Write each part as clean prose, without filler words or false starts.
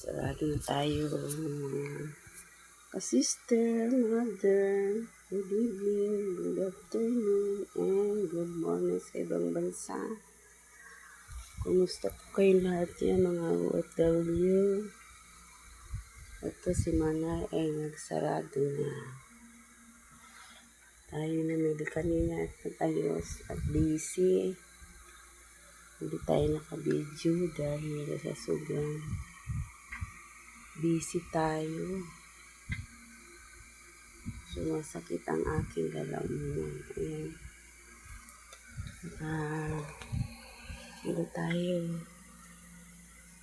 Sarado na tayo. Sister, mother, good evening, good afternoon, and good morning sa ibang bansa. Kumusta po kayo lahat yan mga OFW? Ito si Manay ay nagsarado na. Tayo namili kanina at nag-ayos at busy. Hindi tayo naka-video dahil sa sobrang busy tayo. Sumasakit ang aking lalamunan. Ayan. Ano tayo?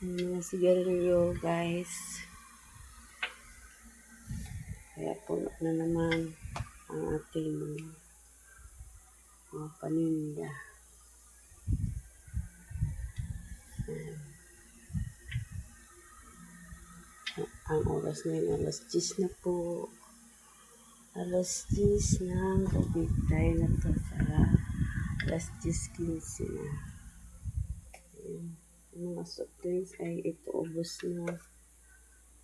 Ang mga sigarilyo, guys. Kaya puno na naman ang ating mga paninda. Ang oras ngayon, alas 10 na po. Alas 10 ng gabi tayo na to sa alas 10:15 na. Ang mga soft drinks ay ito, ubos na.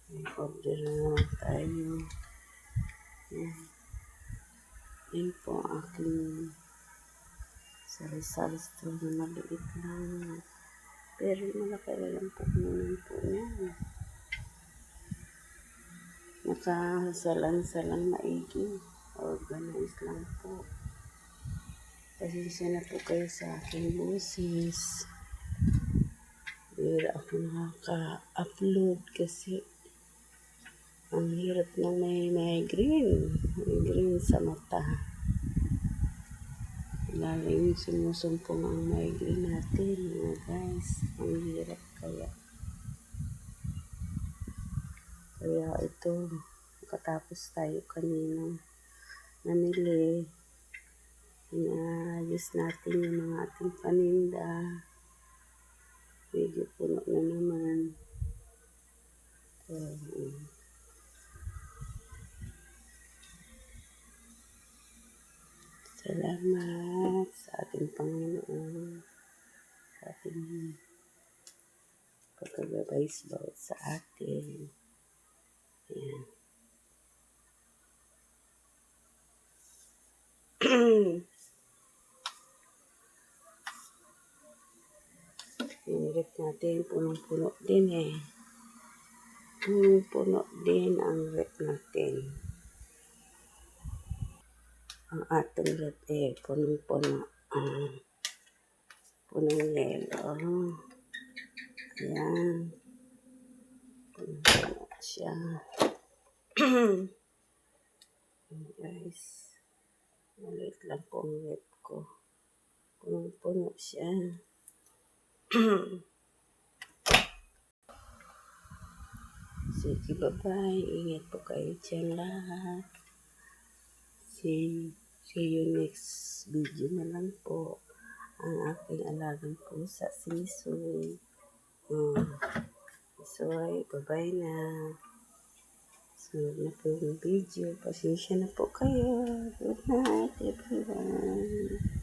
May order na naman tayo. Yan po ang aking sari-sari store na maliit lang. Pero malaki lang po naman po yan. Nakasalan-salang maigi. Organize lang po. Pasensya na po kayo sa aking boses. Bira ako nakaka-upload kasi ang hirap ng may migraine. Migraine sa mata. Lalo yung sumusumpong ang migraine natin, mga guys. Ang hirap kaya. Kaya ito, katapos tayo kanina namili. Inaayos natin yung mga ating paninda. Medyo puno na naman. Salamat sa ating Panginoon. Sa ating pagkagabay sa bawat sa atin. Ayan. Yung rep natin, punong-puno din eh. Punong-puno din ang rep natin. Ang ating rep eh, punong-puno. Punong yelo. Ayan. Punong-puno siya. Guys, maliit lang po ang rep ko. Punong-puno siya. Sige, bye-bye. Ingat po kayo dyan lahat. See you next video na lang po. Ang aking alagang pusa, Sisoy. Sisoy, bye-bye na. Sunod na po yung video. Pasensya na po kayo. Good night, everyone.